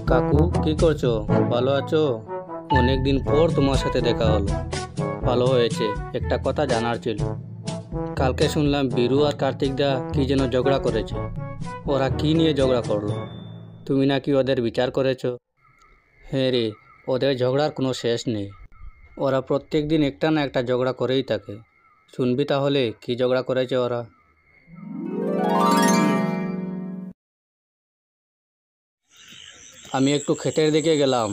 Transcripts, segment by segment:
কাকু, কি করছো? ভালো আছো? অনেকদিন পর তোমার সাথে দেখা হলো। ভালো হয়েছে। একটা কথা জানার ছিল। কালকে শুনলাম বীরু আর কার্তিক দা কি যেন ঝগড়া করেছে। ওরা কি নিয়ে ঝগড়া করলো? তুমি নাকি ওদের বিচার করেছো? হ্যাঁ রে, ওদের ঝগড়ার কোনো শেষ নেই। ওরা প্রত্যেক দিন একটা না একটা ঝগড়া করেই থাকে। শুনবি তাহলে কি ঝগড়া করেছে ওরা? আমি একটু ক্ষেতের দিকে গেলাম,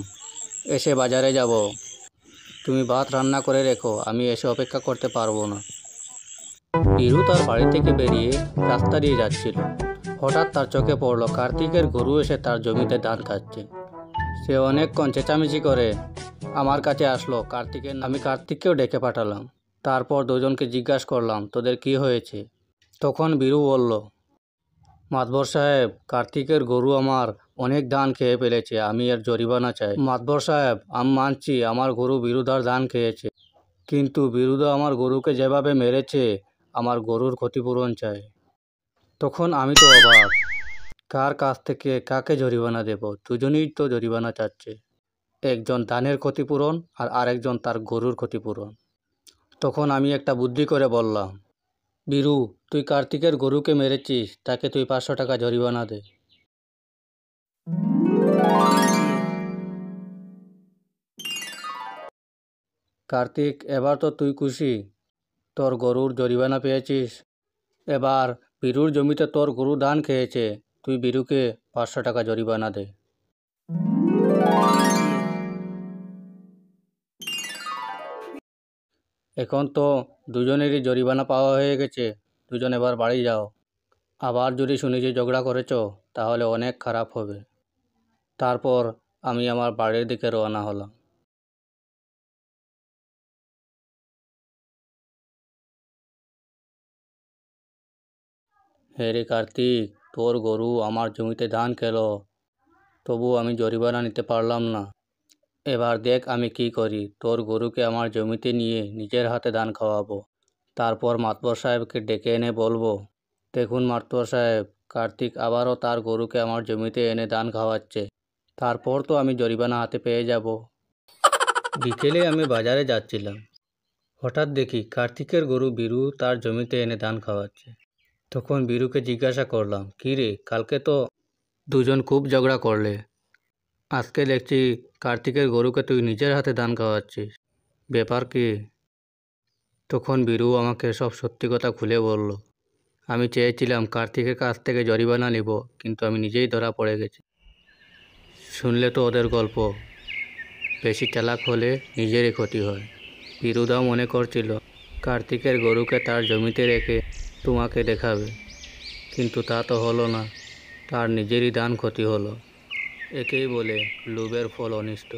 এসে বাজারে যাব। তুমি ভাত রান্না করে রেখো, আমি এসে অপেক্ষা করতে পারবো না। বীরু তার বাড়ি থেকে বেরিয়ে রাস্তা দিয়ে যাচ্ছিল। হঠাৎ তার চোখে পড়লো কার্তিকের গরু এসে তার জমিতে ধান খাচ্ছে। সে অনেকক্ষণ চেঁচামেচি করে আমার কাছে আসলো। আমি কার্তিককেও ডেকে পাঠালাম। তারপর দুজনকে জিজ্ঞাসা করলাম, তোদের কি হয়েছে? তখন বীরু বলল, মাতবর সাহেব, কার্তিকের গরু আমার অনেক ধান খেয়ে ফেলেছে, আমি এর জরিমানা চাই। মাতবর সাহেব, আমি মানছি আমার গরু বীরুদার ধান খেয়েছে, কিন্তু বীরুদা আমার গরুকে যেভাবে মেরেছে, আমার গরুর ক্ষতিপূরণ চাই। তখন আমি তো অবাক, কার কাছ থেকে কাকে জরিমানা দেব? দুজনেই তো জরিমানা চাচ্ছে, একজন ধানের ক্ষতিপূরণ আর আরেকজন তার গরুর ক্ষতিপূরণ। তখন আমি একটা বুদ্ধি করে বললাম, বীরু, তুই কার্তিকের গরুকে মেরেছিস, তাকে তুই 500 টাকা জরিমানা দে। কার্তিক, এবার তো তুই খুশি, তোর গরুর জরিমানা পেয়েছিস। এবার বীরুর জমিতে তোর গরু ধান খেয়েছে, তুই বীরুকে 500 টাকা জরিমানা দে। এখন তো দুজনেরই জরিমানা পাওয়া হয়ে গেছে, দুজন এবার বাড়ি যাও। আবার যদি শুনি যে ঝগড়া করেছো, তাহলে অনেক খারাপ হবে। তারপর আমি আমার বাড়ির দিকে রওনা হলাম। হে রে কার্তিক, তোর গরু আমার জমিতে ধান খেলো, তবু আমি জরিমানা নিতে পারলাম না। এবার দেখ আমি কি করি, তোর গরুকে আমার জমিতে নিয়ে নিজের হাতে ধান খাওয়াবো। তারপর মাতবর সাহেবকে ডেকে এনে বলবো, দেখুন মাতবর সাহেব, কার্তিক আবারও তার গরুকে আমার জমিতে এনে ধান খাওয়াচ্ছে। তারপর তো আমি জরিমানা হাতে পেয়ে যাব। বিকেলে আমি বাজারে যাচ্ছিলাম। হঠাৎ দেখি কার্তিকের গরু বীরু তার জমিতে এনে ধান খাওয়াচ্ছে। তখন বীরুকে জিজ্ঞাসা করলাম, কী রে, কালকে তো দুজন খুব ঝগড়া করলে, আজকে দেখছি কার্তিকের গরুকে তুই নিজের হাতে ধান খাওয়াচ্ছিস, ব্যাপার কি? তখন বীরু আমাকে সব সত্যি কথা খুলে বলল। আমি চেয়েছিলাম কার্তিকের কাছ থেকে জরিমানা নিব, কিন্তু আমি নিজেই ধরা পড়ে গেছি। শুনলে তো ওদের গল্প, বেশি চালাক হলে নিজেরই ক্ষতি হয়। বীরুদা মনে করছিল কার্তিকের গরুকে তার জমিতে রেখে তোমাকে দেখাবে, কিন্তু তা তো হলো না, তার নিজেরই ধান ক্ষতি হলো। একেই বলে লোভের ফল অনিষ্ট।